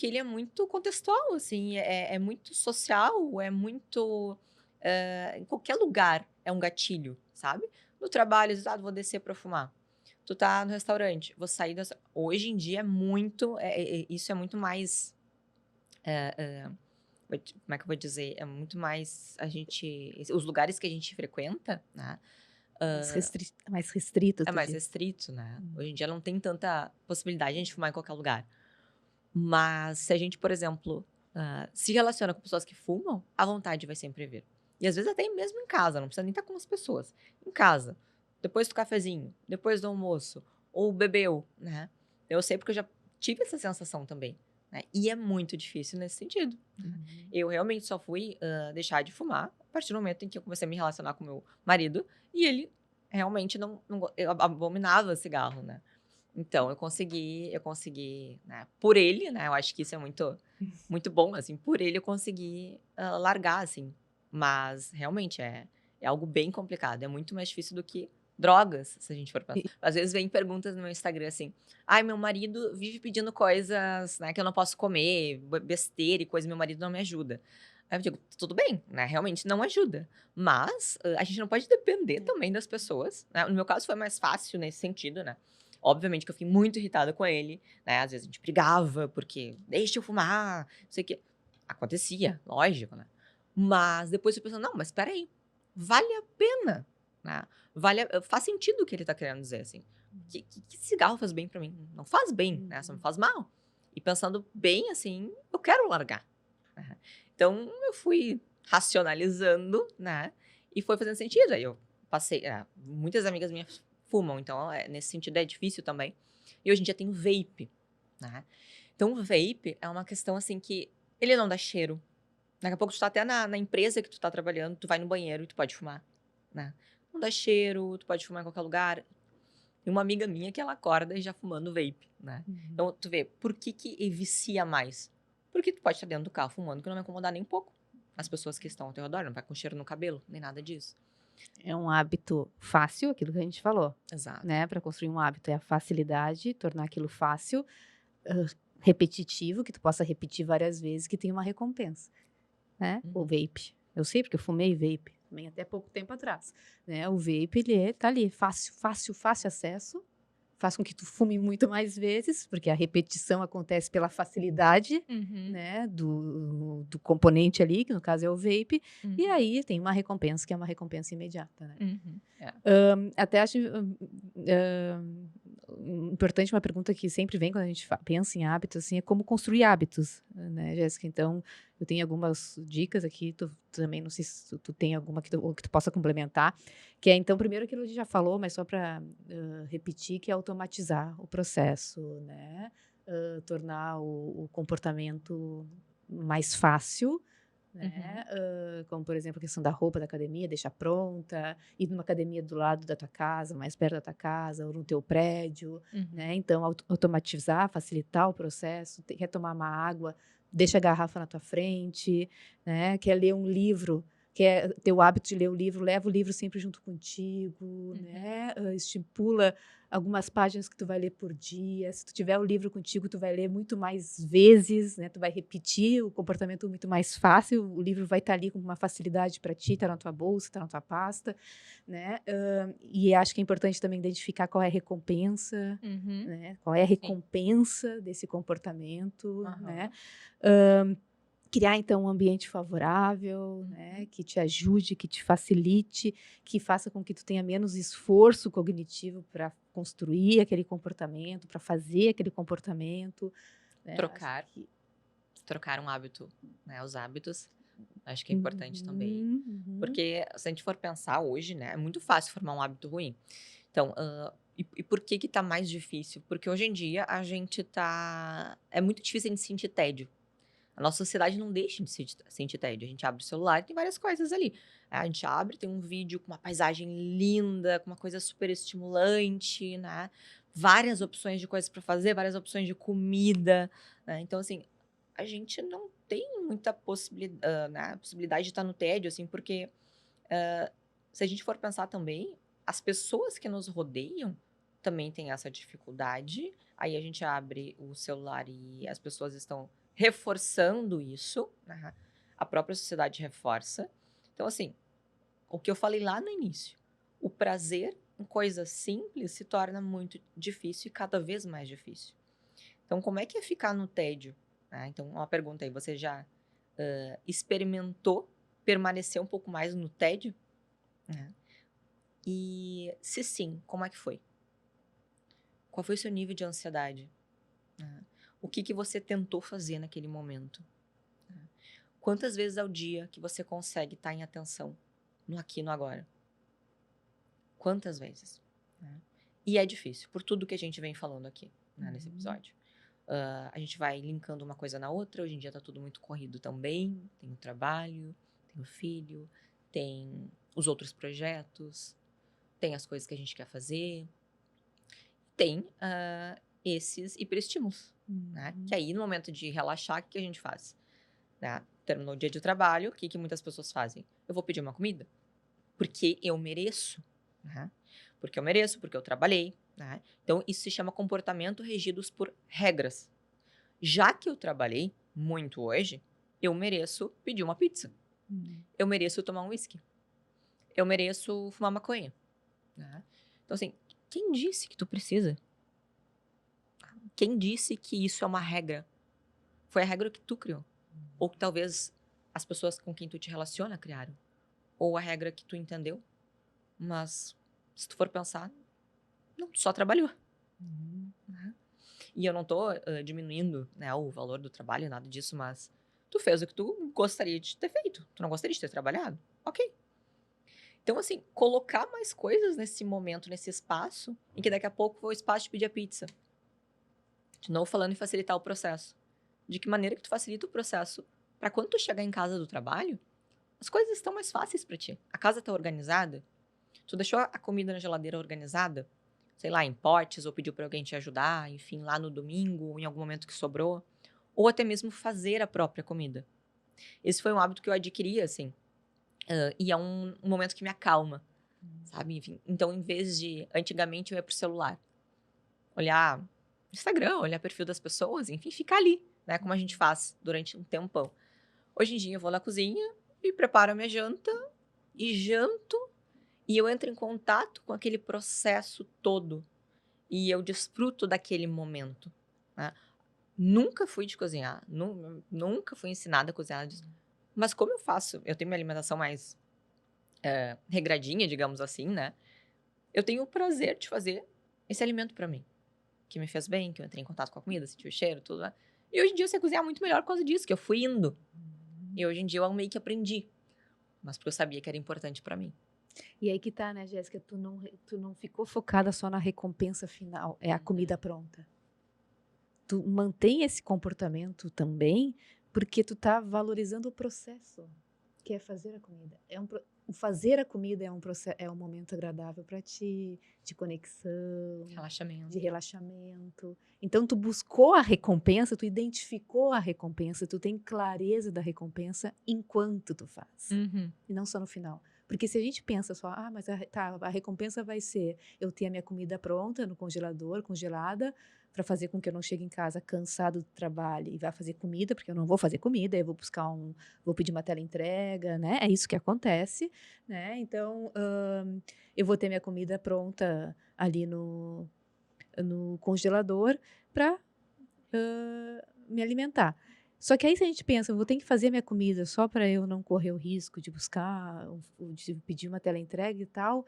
ele é muito contextual, assim, é muito social, é muito. Em qualquer lugar é um gatilho, sabe? No trabalho, vou descer pra fumar. Tu tá no restaurante, vou sair dessa. Hoje em dia é muito. Isso é muito mais. Como é que eu vou dizer? É muito mais. Os lugares que a gente frequenta, né? Mais restrito, É tu mais diz. restrito, né? Hoje em dia não tem tanta possibilidade de a gente fumar em qualquer lugar. Mas se a gente, por exemplo, se relaciona com pessoas que fumam, a vontade vai sempre vir. E às vezes até mesmo em casa, não precisa nem estar com as pessoas. Em casa, depois do cafezinho, depois do almoço, ou bebeu, né? Eu sei porque eu já tive essa sensação também, né? E é muito difícil nesse sentido. Né? Eu realmente só fui deixar de fumar a partir do momento em que eu comecei a me relacionar com meu marido e ele realmente eu abominava cigarro, né? Então, eu consegui, né, por ele, né, eu acho que isso é muito bom, assim, por ele eu consegui largar, assim. Mas, realmente, é algo bem complicado, é muito mais difícil do que drogas, se a gente for pensar. Às vezes vem perguntas no meu Instagram assim, ai, meu marido vive pedindo coisas, né, que eu não posso comer, besteira e coisa, meu marido não me ajuda. Aí eu digo, tudo bem, né, realmente não ajuda. Mas a gente não pode depender também das pessoas, né? No meu caso foi mais fácil nesse sentido, né? Obviamente que eu fiquei muito irritada com ele, né? Às vezes a gente brigava, porque deixa eu fumar, não sei o quê. Acontecia, lógico, né? Mas depois eu pensando, não, mas peraí, vale a pena, né? Faz sentido o que ele tá querendo dizer, assim. Que cigarro faz bem pra mim? Não faz bem, né? Só me faz mal. E pensando bem, assim, eu quero largar. Né? Então eu fui racionalizando, né? E foi fazendo sentido. Aí eu passei, muitas amigas minhas fumam, então nesse sentido é difícil também. E hoje em dia tem o vape, né? Então o vape é uma questão assim que ele não dá cheiro. Daqui a pouco tu tá até na empresa que tu tá trabalhando, tu vai no banheiro e tu pode fumar, né? Não dá cheiro, tu pode fumar em qualquer lugar. Tem uma amiga minha que ela acorda e já fumando vape, né? Então tu vê, por que vicia mais? Porque tu pode estar dentro do carro fumando que não vai incomodar nem um pouco as pessoas que estão ao teu redor, não vai com cheiro no cabelo, nem nada disso. É um hábito fácil, aquilo que a gente falou, Exato. né? Para construir um hábito é a facilidade, tornar aquilo fácil, repetitivo, que tu possa repetir várias vezes, que tem uma recompensa, né? O vape. Eu sei porque eu fumei vape também até pouco tempo atrás, né? O vape, ele tá ali, fácil, fácil, fácil acesso, faz com que tu fume muito mais vezes, porque a repetição acontece pela facilidade, né, do componente ali, que no caso é o vape, e aí tem uma recompensa, que é uma recompensa imediata, né? Até acho importante, uma pergunta que sempre vem quando a gente pensa em hábitos, assim, é como construir hábitos, né, Jéssica? Então, eu tenho algumas dicas aqui, tu também, não sei se tu tem alguma que tu possa complementar, que é, então, primeiro aquilo que a gente já falou, mas só para repetir, que é automatizar o processo, né? Tornar o comportamento mais fácil, né? Como, por exemplo, a questão da roupa da academia, deixar pronta, ir numa academia do lado da tua casa, mais perto da tua casa, ou no teu prédio, né? Então, automatizar, facilitar o processo. Quer tomar uma água, deixa a garrafa na tua frente, né? Quer ler um livro, quer ter o hábito de ler o livro, leva o livro sempre junto contigo, né? Estipula algumas páginas que tu vai ler por dia. Se tu tiver o livro contigo, tu vai ler muito mais vezes, né? Tu vai repetir o comportamento muito mais fácil. O livro vai estar ali com uma facilidade para ti, tá na tua bolsa, tá na tua pasta, né? E acho que é importante também identificar qual é a recompensa, né? Qual é a recompensa desse comportamento, né? Criar, então, um ambiente favorável, né, que te ajude, que te facilite, que faça com que tu tenha menos esforço cognitivo para construir aquele comportamento, para fazer aquele comportamento, né? Trocar um hábito, né, os hábitos, acho que é importante também. Porque se a gente for pensar hoje, né, é muito fácil formar um hábito ruim. Então, e por que tá mais difícil? Porque hoje em dia a gente é muito difícil a gente sentir tédio. A nossa sociedade não deixa de sentir tédio. A gente abre o celular e tem várias coisas ali. A gente abre, tem um vídeo com uma paisagem linda, com uma coisa super estimulante, né? Várias opções de coisas para fazer, várias opções de comida, né? Então, assim, a gente não tem muita possibilidade, né? Possibilidade de estar no tédio, assim, porque se a gente for pensar também, as pessoas que nos rodeiam também têm essa dificuldade. Aí a gente abre o celular e as pessoas estão reforçando isso, né? A própria sociedade reforça. Então, assim, o que eu falei lá no início, o prazer em coisas simples se torna muito difícil e cada vez mais difícil. Então, como é que é ficar no tédio? Então, uma pergunta aí, você já experimentou permanecer um pouco mais no tédio? E se sim, como é que foi? Qual foi o seu nível de ansiedade? O que você tentou fazer naquele momento? Quantas vezes ao dia que você consegue estar em atenção no aqui e no agora? Quantas vezes? E é difícil, por tudo que a gente vem falando aqui, nesse episódio. A gente vai linkando uma coisa na outra. Hoje em dia tá tudo muito corrido também. Tem o trabalho, tem o filho, tem os outros projetos, tem as coisas que a gente quer fazer, tem esses hiperestímulos, né? Que aí, no momento de relaxar, o que a gente faz? Terminou o dia de trabalho, o que muitas pessoas fazem? Eu vou pedir uma comida, porque eu mereço, né? Porque eu mereço, porque eu trabalhei, né? Então, isso se chama comportamento regidos por regras. Já que eu trabalhei muito hoje, eu mereço pedir uma pizza. Eu mereço tomar um whisky. Eu mereço fumar maconha, né? Então, assim, quem disse que tu precisa? Quem disse que isso é uma regra? Foi a regra que tu criou. Ou que talvez as pessoas com quem tu te relaciona criaram. Ou a regra que tu entendeu. Mas, se tu for pensar, não, tu só trabalhou. E eu não tô diminuindo, né, o valor do trabalho, nada disso, mas tu fez o que tu gostaria de ter feito. Tu não gostaria de ter trabalhado? Ok. Então, assim, colocar mais coisas nesse momento, nesse espaço, em que daqui a pouco foi o espaço de pedir a pizza. De novo, falando em facilitar o processo. De que maneira que tu facilita o processo? Para quando tu chegar em casa do trabalho, as coisas estão mais fáceis para ti. A casa tá organizada. Tu deixou a comida na geladeira organizada, sei lá, em potes, ou pediu para alguém te ajudar, enfim, lá no domingo, ou em algum momento que sobrou. Ou até mesmo fazer a própria comida. Esse foi um hábito que eu adquiri, assim. E é um momento que me acalma, sabe? Enfim, então, em vez de... Antigamente, eu ia pro celular. Olhar Instagram, olhar perfil das pessoas, enfim, ficar ali, né? Como a gente faz durante um tempão. Hoje em dia, eu vou na cozinha e preparo a minha janta e janto. E eu entro em contato com aquele processo todo. E eu desfruto daquele momento, né? Nunca fui de cozinhar. Nunca fui ensinada a cozinhar. Mas como eu faço? Eu tenho minha alimentação mais regradinha, digamos assim, né? Eu tenho o prazer de fazer esse alimento para mim. que me fez bem, que eu entrei em contato com a comida, senti o cheiro, tudo, né? E hoje em dia eu sei cozinhar muito melhor por causa disso, que eu fui indo. E hoje em dia eu meio que aprendi. Mas porque eu sabia que era importante pra mim. E aí que tá, né, Jéssica? Tu não ficou focada só na recompensa final, é a comida pronta. Tu mantém esse comportamento também porque tu tá valorizando o processo, que é fazer a comida. O fazer a comida é um processo, é um momento agradável para ti, de conexão, Relaxamento. de relaxamento. Então tu buscou a recompensa, tu identificou a recompensa, tu tem clareza da recompensa enquanto tu faz. E não só no final. Porque se a gente pensa só, mas a recompensa vai ser eu ter a minha comida pronta no congelador, congelada, para fazer com que eu não chegue em casa cansado do trabalho e vá fazer comida, porque eu não vou fazer comida, eu vou vou pedir uma teleentrega, né? É isso que acontece, né? Então, eu vou ter minha comida pronta ali no congelador para me alimentar. Só que aí se a gente pensa, eu vou ter que fazer minha comida só para eu não correr o risco de buscar, de pedir uma teleentrega e tal,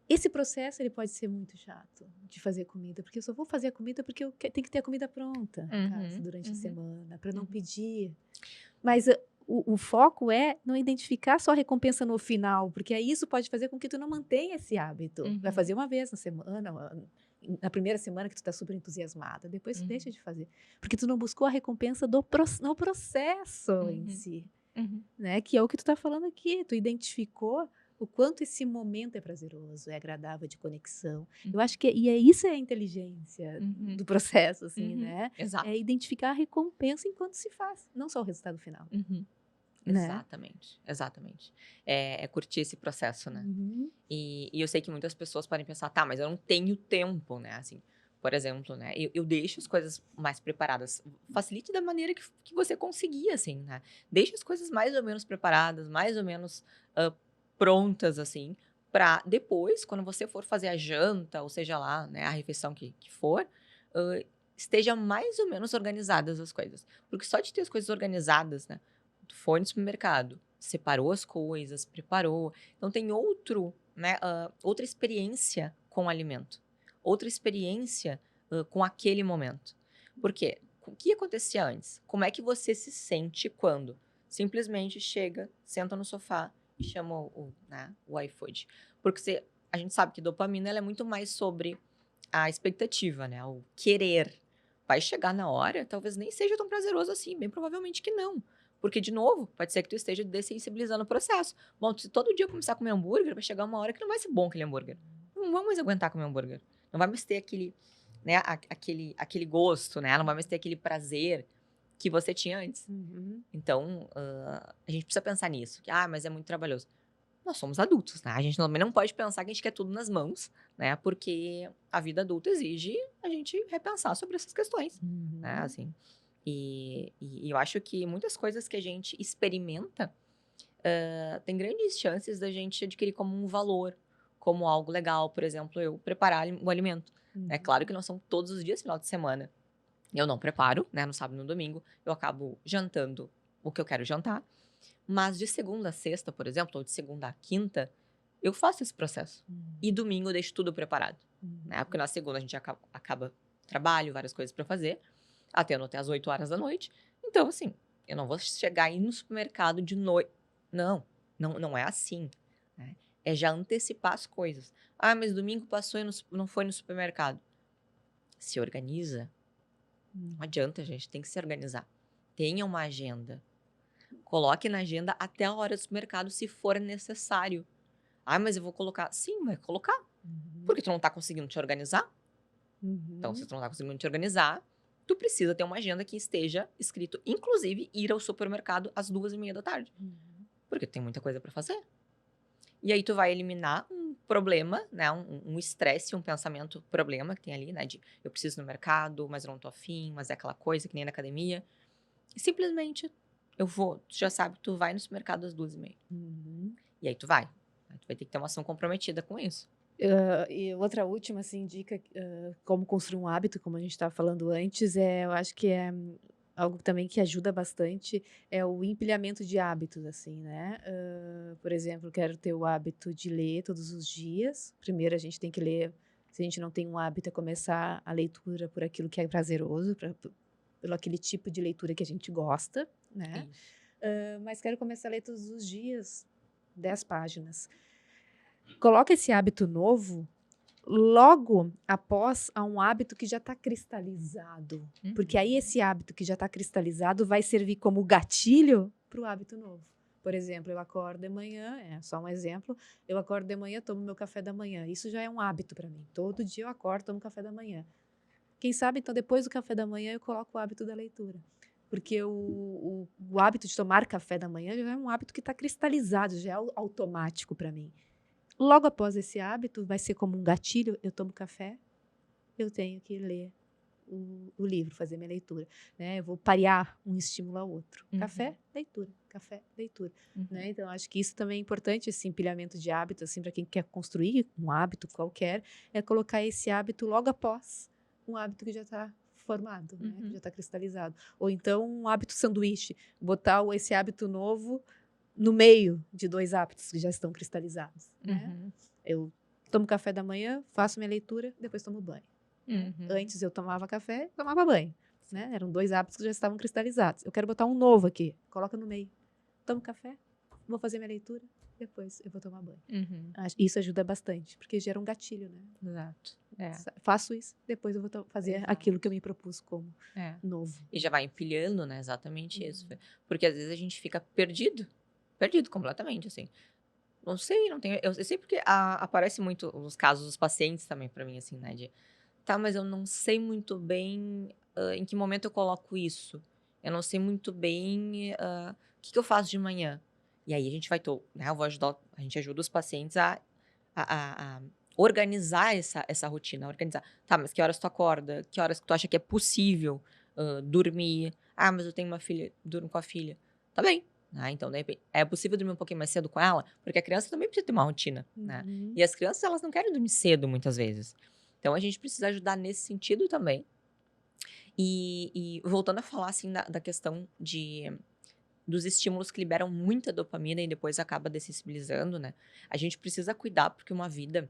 esse processo ele pode ser muito chato de fazer comida, porque eu só vou fazer a comida porque eu tenho que ter a comida pronta em casa durante a semana, para não pedir. Mas o foco é não identificar só a recompensa no final, porque aí isso pode fazer com que tu não mantenha esse hábito. Vai fazer uma vez na semana, na primeira semana que tu tá super entusiasmada, depois tu deixa de fazer. Porque tu não buscou a recompensa no processo em si, né? Que é o que tu tá falando aqui, tu identificou o quanto esse momento é prazeroso, é agradável, de conexão. Eu acho que isso é a inteligência do processo, assim, né? Exato. É identificar a recompensa enquanto se faz, não só o resultado final. Né? Exatamente. É curtir esse processo, né? E eu sei que muitas pessoas podem pensar, tá, mas eu não tenho tempo, né? Assim, por exemplo, né? Eu deixo as coisas mais preparadas. Facilite da maneira que você conseguir, assim, né? Deixe as coisas mais ou menos preparadas, mais ou menos prontas, assim, pra depois, quando você for fazer a janta, ou seja lá, né, a refeição que for, esteja mais ou menos organizadas as coisas. Porque só de ter as coisas organizadas, né? Tu foi no supermercado, separou as coisas, preparou. Então tem outra experiência com o alimento. Outra experiência com aquele momento. Por quê? O que acontecia antes? Como é que você se sente quando simplesmente chega, senta no sofá e chama o iFood? Porque a gente sabe que dopamina ela é muito mais sobre a expectativa, né? O querer. Vai chegar na hora, talvez nem seja tão prazeroso assim, bem provavelmente que não. Porque, de novo, pode ser que tu esteja dessensibilizando o processo. Bom, se todo dia eu começar a comer hambúrguer, vai chegar uma hora que não vai ser bom aquele hambúrguer. Não vamos mais aguentar comer hambúrguer. Não vai mais ter aquele, né, aquele gosto, né? Não vai mais ter aquele prazer que você tinha antes. Então, a gente precisa pensar nisso. Que, mas é muito trabalhoso. Nós somos adultos, né? A gente também não pode pensar que a gente quer tudo nas mãos, né? Porque a vida adulta exige a gente repensar sobre essas questões, né? Assim, e eu acho que muitas coisas que a gente experimenta tem grandes chances da gente adquirir como um valor, como algo legal. Por exemplo, eu preparar o alimento. É claro que não são todos os dias, final de semana. Eu não preparo, né? No sábado e no domingo. Eu acabo jantando o que eu quero jantar. Mas de segunda a sexta, por exemplo, ou de segunda a quinta, eu faço esse processo. E domingo eu deixo tudo preparado. Né? Porque na segunda a gente acaba trabalho, várias coisas para fazer, até às 8 horas da noite. Então, assim, eu não vou chegar aí no supermercado de noite. Não é assim. Né? É já antecipar as coisas. Mas domingo passou e não foi no supermercado. Se organiza. Não adianta, gente, tem que se organizar. Tenha uma agenda. Coloque na agenda até a hora do supermercado, se for necessário. Mas eu vou colocar. Sim, vai colocar. Porque tu não tá conseguindo te organizar. Então, se tu não tá conseguindo te organizar, tu precisa ter uma agenda que esteja escrito, inclusive, ir ao supermercado às 2:30 da tarde. Porque tem muita coisa para fazer. E aí tu vai eliminar um problema, né? Um estresse, um pensamento problema que tem ali, né? De eu preciso ir no mercado, mas eu não tô afim, mas é aquela coisa que nem na academia. E simplesmente eu vou. Tu já sabe que tu vai no supermercado às 2:30. E aí tu vai. Tu vai ter que ter uma ação comprometida com isso. E outra última, assim, dica, como construir um hábito, como a gente estava falando antes, eu acho que é algo também que ajuda bastante, é o empilhamento de hábitos, assim, né? Por exemplo, quero ter o hábito de ler todos os dias. Primeiro a gente tem que ler Se a gente não tem um hábito, é começar a leitura por aquilo que é prazeroso, pelo aquele tipo de leitura que a gente gosta, né? Isso. Mas quero começar a ler todos os dias 10 páginas. Coloca esse hábito novo logo após a um hábito que já está cristalizado. Porque aí esse hábito que já está cristalizado vai servir como gatilho para o hábito novo. Por exemplo, eu acordo de manhã, é só um exemplo, eu acordo de manhã, tomo meu café da manhã. Isso já é um hábito para mim. Todo dia eu acordo, tomo café da manhã. Quem sabe, então, depois do café da manhã, eu coloco o hábito da leitura. Porque o hábito de tomar café da manhã já é um hábito que está cristalizado, já é automático para mim. Logo após esse hábito, vai ser como um gatilho, eu tomo café, eu tenho que ler o livro, fazer minha leitura. Né? Eu vou parear um estímulo ao outro. Café, leitura. Café, leitura. Né? Então, acho que isso também é importante, esse empilhamento de hábitos, assim, para quem quer construir um hábito qualquer, é colocar esse hábito logo após um hábito que já está formado, né? Que já está cristalizado. Ou então, um hábito sanduíche. Botar esse hábito novo no meio de 2 hábitos que já estão cristalizados. Né? Eu tomo café da manhã, faço minha leitura, depois tomo banho. Antes eu tomava café, tomava banho. Né? Eram 2 hábitos que já estavam cristalizados. Eu quero botar um novo aqui, coloca no meio. Tomo café, vou fazer minha leitura, depois eu vou tomar banho. Isso ajuda bastante, porque gera um gatilho, né? Exato. Faço isso, depois eu vou fazer aquilo que eu me propus como novo. E já vai empilhando, né? Exatamente isso. Porque às vezes a gente fica perdido completamente, assim. Não sei, não tenho. Eu sei porque aparece muito nos casos dos pacientes também pra mim, assim, né? Tá, mas eu não sei muito bem em que momento eu coloco isso. Eu não sei muito bem o que eu faço de manhã. E aí a gente né? Eu vou ajudar, a gente ajuda os pacientes a organizar essa rotina, organizar. Tá, mas que horas tu acorda? Que horas que tu acha que é possível dormir? Ah, mas eu tenho uma filha, durmo com a filha. Tá bem. Então, de repente, é possível dormir um pouquinho mais cedo com ela? Porque a criança também precisa ter uma rotina, né? E as crianças, elas não querem dormir cedo, muitas vezes. Então, a gente precisa ajudar nesse sentido também. E voltando a falar, assim, da questão dos estímulos que liberam muita dopamina e depois acaba dessensibilizando, né? A gente precisa cuidar porque uma vida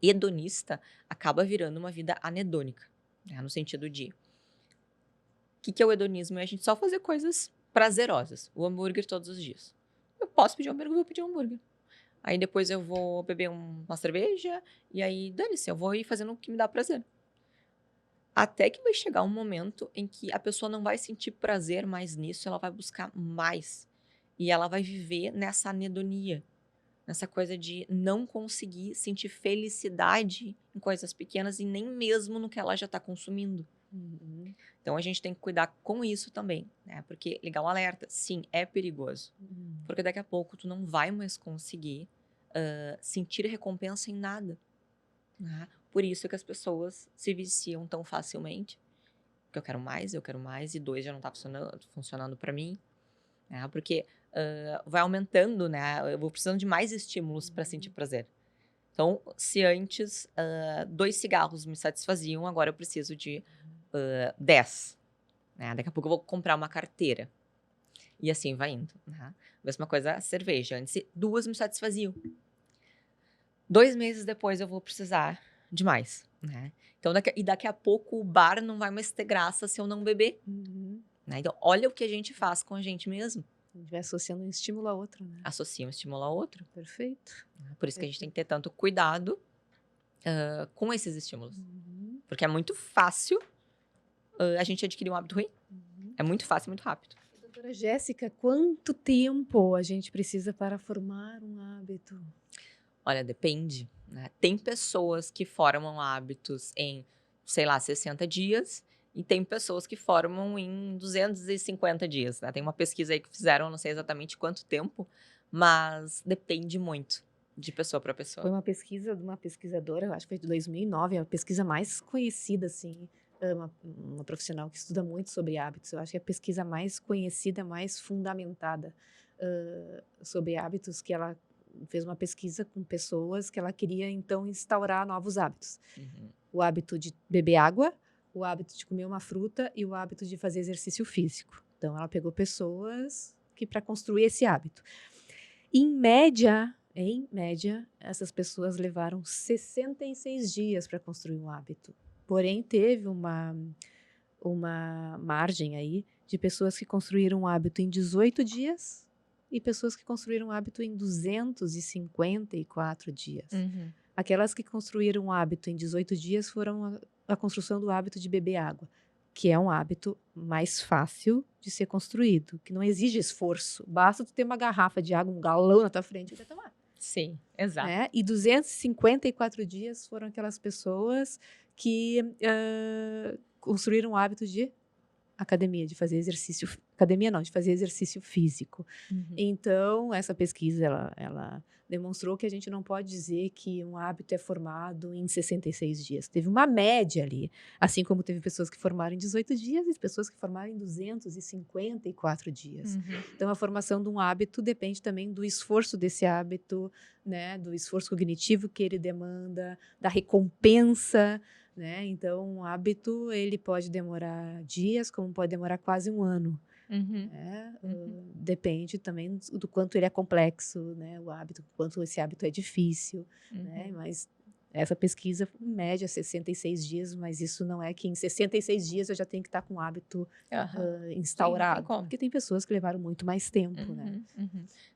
hedonista acaba virando uma vida anedônica, né? No sentido de... O que é o hedonismo? É a gente só fazer coisas prazerosas. O hambúrguer todos os dias. Eu posso pedir um hambúrguer, eu vou pedir um hambúrguer. Aí depois eu vou beber uma cerveja e aí, dane-se, eu vou ir fazendo o que me dá prazer. Até que vai chegar um momento em que a pessoa não vai sentir prazer mais nisso, ela vai buscar mais. E ela vai viver nessa anedonia, nessa coisa de não conseguir sentir felicidade em coisas pequenas e nem mesmo no que ela já está consumindo. Então a gente tem que cuidar com isso também, né? Porque ligar um alerta, sim, é perigoso. Porque daqui a pouco tu não vai mais conseguir sentir recompensa em nada. Né? Por isso que as pessoas se viciam tão facilmente. Porque eu quero mais, e 2 já não tá funcionando para mim. Né? Porque vai aumentando, né? Eu vou precisando de mais estímulos para sentir prazer. Então, se antes 2 cigarros me satisfaziam, agora eu preciso de 10. Né? Daqui a pouco eu vou comprar uma carteira. E assim vai indo. Né? Mesma coisa a cerveja. Antes 2 me satisfaziam. 2 meses depois eu vou precisar de mais. Né? Então, daqui a pouco o bar não vai mais ter graça se eu não beber. Né? Então, olha o que a gente faz com a gente mesmo. A gente vai associando um estímulo a outro, né? Associa um estímulo ao outro. Perfeito. Por isso que a gente tem que ter tanto cuidado com esses estímulos. Porque é muito fácil a gente adquirir um hábito ruim. É muito fácil e muito rápido. Doutora Jéssica, quanto tempo a gente precisa para formar um hábito? Olha, depende. Né? Tem pessoas que formam hábitos em, sei lá, 60 dias. E tem pessoas que formam em 250 dias. Né? Tem uma pesquisa aí que fizeram, não sei exatamente quanto tempo, mas depende muito de pessoa para pessoa. Foi uma pesquisa de uma pesquisadora, eu acho que foi de 2009, a pesquisa mais conhecida, assim, uma profissional que estuda muito sobre hábitos. Eu acho que é a pesquisa mais conhecida, mais fundamentada sobre hábitos, que ela fez uma pesquisa com pessoas que ela queria, então, instaurar novos hábitos. O hábito de beber água, o hábito de comer uma fruta e o hábito de fazer exercício físico. Então, ela pegou pessoas para construir esse hábito. Em média, Em média, essas pessoas levaram 66 dias para construir um hábito. Porém, teve uma margem aí de pessoas que construíram um hábito em 18 dias e pessoas que construíram um hábito em 254 dias. Uhum. Aquelas que construíram um hábito em 18 dias foram a construção do hábito de beber água, que é um hábito mais fácil de ser construído, que não exige esforço. Basta tu ter uma garrafa de água, um galão na tua frente e vai tomar. Sim, exato. Né? E 254 dias foram aquelas pessoas que construíram o hábito de academia, de fazer exercício. Academia não, de fazer exercício físico. Então, essa pesquisa, ela demonstrou que a gente não pode dizer que um hábito é formado em 66 dias. Teve uma média ali, assim como teve pessoas que formaram em 18 dias e pessoas que formaram em 254 dias. Então, a formação de um hábito depende também do esforço desse hábito, né, do esforço cognitivo que ele demanda, da recompensa, né? Então, um hábito, ele pode demorar dias, como pode demorar quase um ano. Né? Depende também do quanto ele é complexo, né? O hábito, quanto esse hábito é difícil. Né? Mas essa pesquisa, em média, 66 dias, mas isso não é que em 66 dias eu já tenho que estar com o hábito instaurado. Sim, porque tem pessoas que levaram muito mais tempo, né?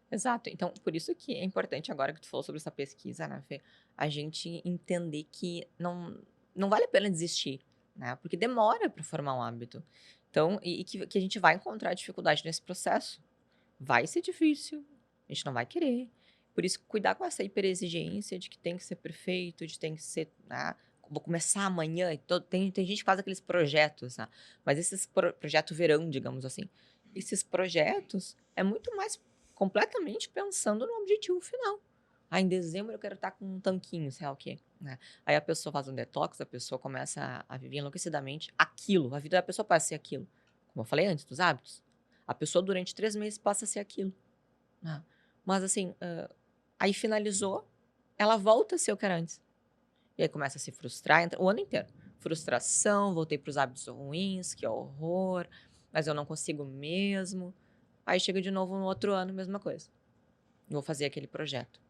Exato. Então, por isso que é importante, agora que tu falou sobre essa pesquisa, né, Fê, a gente entender que não vale a pena desistir, né? Porque demora para formar um hábito. Então, e que a gente vai encontrar dificuldade nesse processo. Vai ser difícil, a gente não vai querer. Por isso, cuidar com essa hiperexigência de que tem que ser perfeito, de tem que ser, né, vou começar amanhã. Tem gente que faz aqueles projetos, né? Mas esses projeto verão, digamos assim. Esses projetos é muito mais completamente pensando no objetivo final. Em dezembro eu quero estar com um tanquinho, sei lá o quê, né? Aí a pessoa faz um detox, a pessoa começa a viver enlouquecidamente aquilo. A vida da pessoa passa a ser aquilo. Como eu falei antes, dos hábitos. A pessoa durante 3 meses passa a ser aquilo. Né? Mas assim, aí finalizou, ela volta a ser o que era antes. E aí começa a se frustrar, o ano inteiro. Frustração, voltei para os hábitos ruins, que horror, mas eu não consigo mesmo. Aí chega de novo no outro ano, mesma coisa. Vou fazer aquele projeto.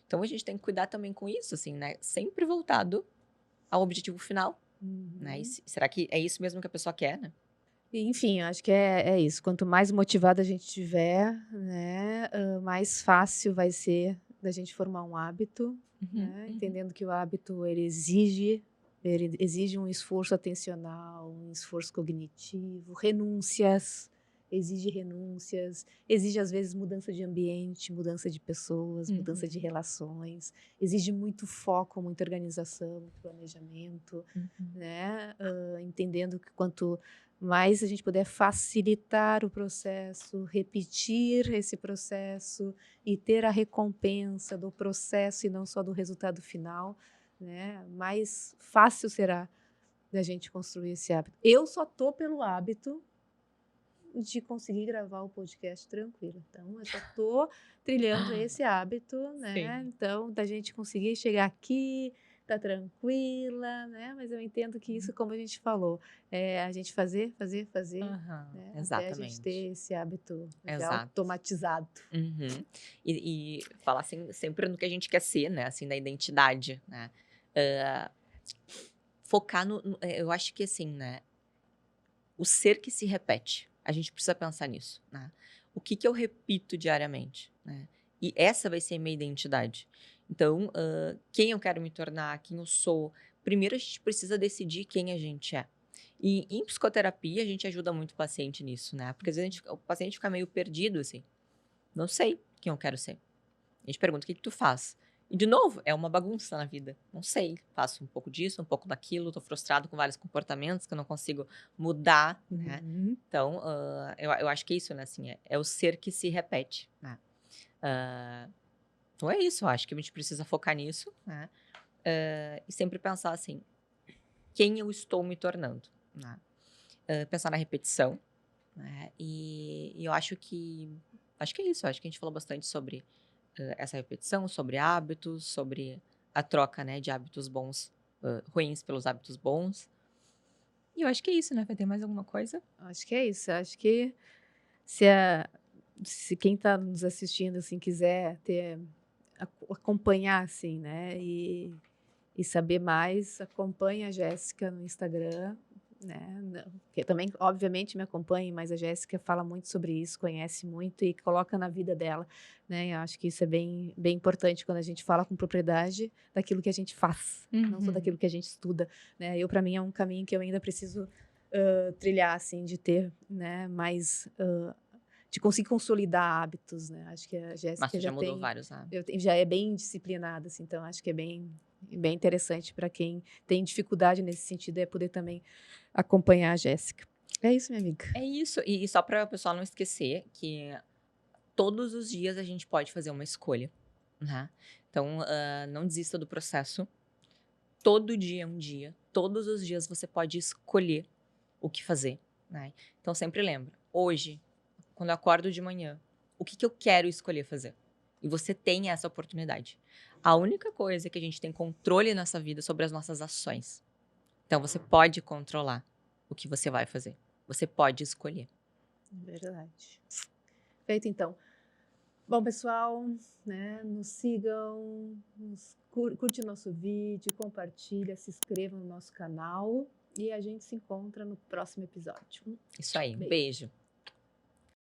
Então a gente tem que cuidar também com isso, assim, né? Sempre voltado ao objetivo final. Né? E será que é isso mesmo que a pessoa quer, né? Enfim, acho que é isso. Quanto mais motivada a gente tiver, né, mais fácil vai ser da gente formar um hábito, né? Entendendo que o hábito ele exige um esforço atencional, um esforço cognitivo, exige às vezes mudança de ambiente, mudança de pessoas, mudança de relações, exige muito foco, muita organização, planejamento, né? Entendendo que quanto mais a gente puder facilitar o processo, repetir esse processo e ter a recompensa do processo e não só do resultado final, né? Mais fácil será da gente construir esse hábito. Eu só tô pelo hábito de conseguir gravar o podcast tranquilo. Então, eu só tô trilhando esse hábito, né? Sim. Então, da gente conseguir chegar aqui, tá tranquila, né? Mas eu entendo que isso, como a gente falou, é a gente fazer, né? Até a gente ter esse hábito já automatizado. E falar assim, sempre no que a gente quer ser, né? Assim, na identidade, né? Focar eu acho que assim, né? O ser que se repete. A gente precisa pensar nisso, né? O que eu repito diariamente, né? E essa vai ser a minha identidade. Então, quem eu quero me tornar, quem eu sou. Primeiro, a gente precisa decidir quem a gente é. E em psicoterapia, a gente ajuda muito o paciente nisso, né? Porque às vezes o paciente fica meio perdido, assim. Não sei quem eu quero ser. A gente pergunta, o que tu faz? E, de novo, é uma bagunça na vida. Não sei, faço um pouco disso, um pouco daquilo, tô frustrado com vários comportamentos que eu não consigo mudar, né? Então, eu acho que é isso, né? Assim, é o ser que se repete, né? Então, é isso. Eu acho que a gente precisa focar nisso, né? E sempre pensar, assim, quem eu estou me tornando, né? Pensar na repetição, né? E eu acho que é isso. Eu acho que a gente falou bastante sobre essa repetição, sobre hábitos, sobre a troca, né, de hábitos bons, ruins pelos hábitos bons. E eu acho que é isso, né? Vai ter mais alguma coisa? Acho que é isso. Acho que se quem está nos assistindo assim quiser ter acompanhar, assim, né? E saber mais, acompanha a Jéssica no Instagram, né? Que também, obviamente, me acompanhe, mas a Jéssica fala muito sobre isso, conhece muito e coloca na vida dela, né? Eu acho que isso é bem, bem importante quando a gente fala com propriedade daquilo que a gente faz, não só daquilo que a gente estuda, né? Para mim, é um caminho que eu ainda preciso trilhar, assim, de ter, né? Mais de conseguir consolidar hábitos, né? Acho que a Mas Jéssica tu já mudou vários hábitos. já é bem disciplinada, assim, então acho que é bem, bem interessante para quem tem dificuldade nesse sentido, é poder também acompanhar a Jéssica. É isso, minha amiga. É isso. E só para o pessoal não esquecer que todos os dias a gente pode fazer uma escolha, né? Então, não desista do processo. Todo dia é um dia. Todos os dias você pode escolher o que fazer, né? Então, sempre lembra. Hoje, quando eu acordo de manhã, o que eu quero escolher fazer? E você tem essa oportunidade. A única coisa que a gente tem controle nessa vida é sobre as nossas ações. Então, você pode controlar o que você vai fazer. Você pode escolher. Verdade. Feito, então. Bom, pessoal, né, nos sigam, curte o nosso vídeo, compartilha, se inscreva no nosso canal e a gente se encontra no próximo episódio. Isso aí. Beijo. Beijo.